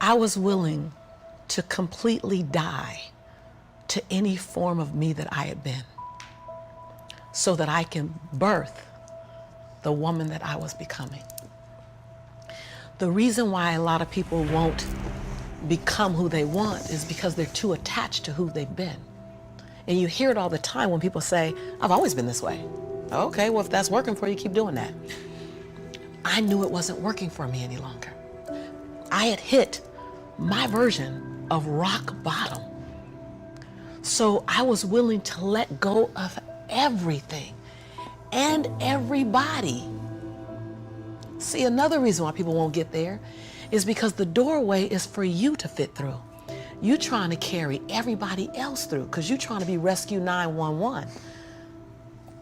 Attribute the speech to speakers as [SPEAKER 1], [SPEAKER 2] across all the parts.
[SPEAKER 1] I was willing to completely die to any form of me that I had been so that I can birth the woman that I was becoming. The reason why a lot of people won't become who they want is because they're too attached to who they've been. And you hear it all the time when people say, I've always been this way. Okay, well, if that's working for you, keep doing that. I knew it wasn't working for me any longer. I had hit my version of rock bottom. So I was willing to let go of everything and everybody. See, another reason why people won't get there is because the doorway is for you to fit through. You trying to carry everybody else through because you're trying to be Rescue 911.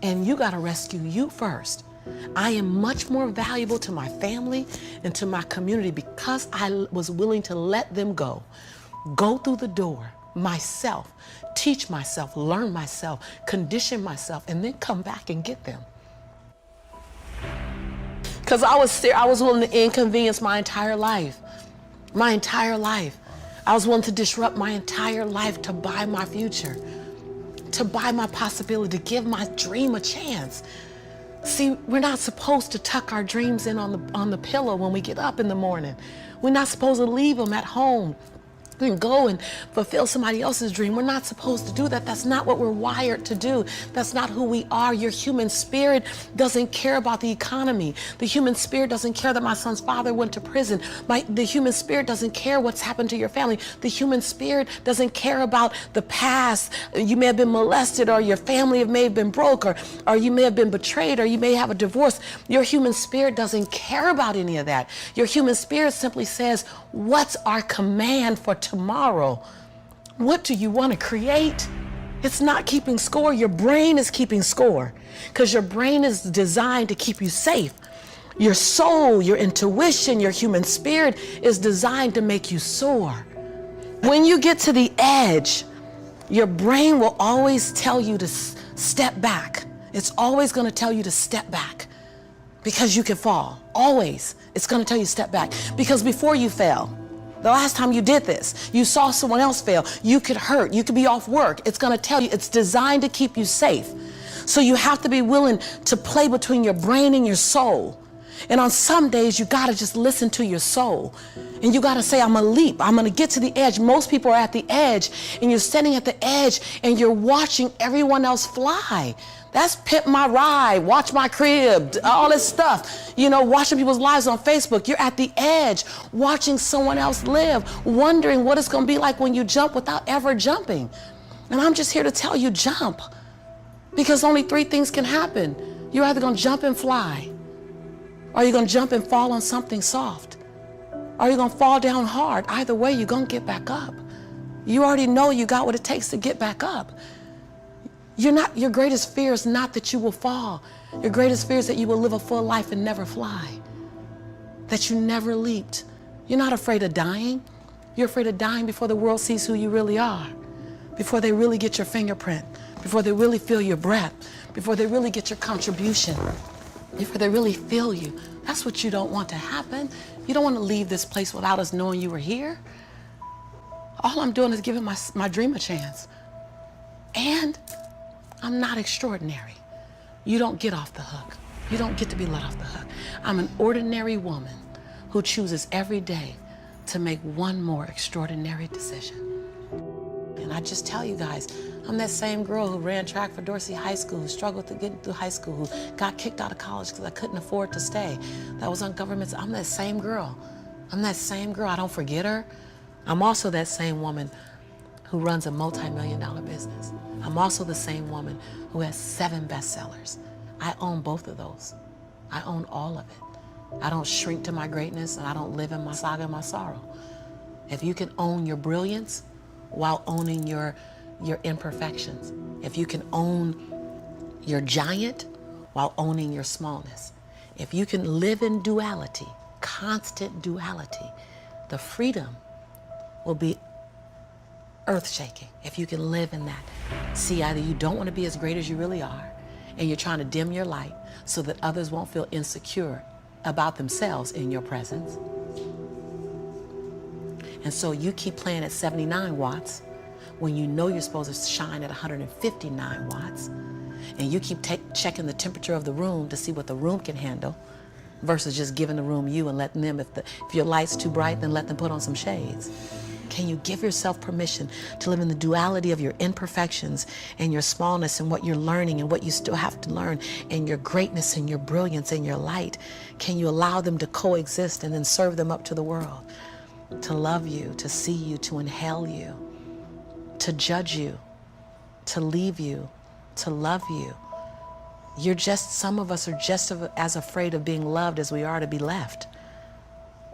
[SPEAKER 1] And you got to rescue you first. I am much more valuable to my family and to my community because I was willing to let them go through the door myself, teach myself, learn myself, condition myself, and then come back and get them. Because I was willing to inconvenience my entire life. My entire life. I was willing to disrupt my entire life to buy my future, to buy my possibility, to give my dream a chance. See, we're not supposed to tuck our dreams in on the pillow when we get up in the morning. We're not supposed to leave them at home and go and fulfill somebody else's dream. We're not supposed to do that. That's not what we're wired to do. That's not who we are. Your human spirit doesn't care about the economy. The human spirit doesn't care that my son's father went to prison. The human spirit doesn't care what's happened to your family. The human spirit doesn't care about the past. You may have been molested, or your family may have been broke, or you may have been betrayed, or you may have a divorce. Your human spirit doesn't care about any of that. Your human spirit simply says, what's our command for tomorrow? What do you want to create? It's not keeping score. Your brain is keeping score because your brain is designed to keep you safe. Your soul, your intuition, your human spirit is designed to make you soar. When you get to the edge, your brain will always tell you to step back. It's always going to tell you to step back because you can fall. Always. It's going to tell you to step back because before you fell, the last time you did this, you saw someone else fail. You could hurt. You could be off work. It's going to tell you. It's designed to keep you safe. So you have to be willing to play between your brain and your soul. And on some days, you got to just listen to your soul. And you got to say, I'm going to leap. I'm going to get to the edge. Most people are at the edge, and you're standing at the edge, and you're watching everyone else fly. That's Pimp My Ride, Watch My Crib, all this stuff. You know, watching people's lives on Facebook. You're at the edge, watching someone else live, wondering what it's going to be like when you jump without ever jumping. And I'm just here to tell you, jump. Because only three things can happen. You're either going to jump and fly, or you're going to jump and fall on something soft, or you're going to fall down hard. Either way, you're going to get back up. You already know you got what it takes to get back up. Your greatest fear is not that you will fall. Your greatest fear is that you will live a full life and never fly, that you never leaped. You're not afraid of dying. You're afraid of dying before the world sees who you really are, before they really get your fingerprint, before they really feel your breath, before they really get your contribution, before they really feel you. That's what you don't want to happen. You don't want to leave this place without us knowing you were here. All I'm doing is giving my dream a chance. And I'm not extraordinary. You don't get off the hook. You don't get to be let off the hook. I'm an ordinary woman who chooses every day to make one more extraordinary decision. And I just tell you guys, I'm that same girl who ran track for Dorsey High School, who struggled to get through high school, who got kicked out of college because I couldn't afford to stay. That was on government. I'm that same girl. I'm that same girl. I don't forget her. I'm also that same woman who runs a multi-million-dollar business. I'm also the same woman who has 7 bestsellers. I own both of those. I own all of it. I don't shrink to my greatness, and I don't live in my saga and my sorrow. If you can own your brilliance while owning your imperfections, if you can own your giant while owning your smallness, if you can live in duality, constant duality, the freedom will be earth-shaking if you can live in that. See, either you don't want to be as great as you really are, and you're trying to dim your light so that others won't feel insecure about themselves in your presence. And so you keep playing at 79 watts when you know you're supposed to shine at 159 watts. And you keep checking the temperature of the room to see what the room can handle versus just giving the room you and letting them, if your light's too bright, then let them put on some shades. Can you give yourself permission to live in the duality of your imperfections and your smallness and what you're learning and what you still have to learn and your greatness and your brilliance and your light? Can you allow them to coexist and then serve them up to the world? To love you, to see you, to inhale you, to judge you, to leave you, to love you. Some of us are just as afraid of being loved as we are to be left.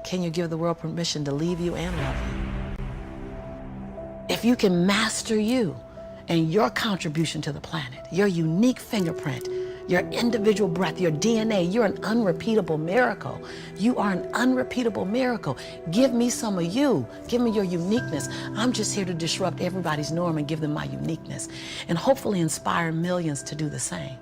[SPEAKER 1] Can you give the world permission to leave you and love you? If you can master you and your contribution to the planet, your unique fingerprint, your individual breath, your DNA, you're an unrepeatable miracle. You are an unrepeatable miracle. Give me some of you. Give me your uniqueness. I'm just here to disrupt everybody's norm and give them my uniqueness and hopefully inspire millions to do the same.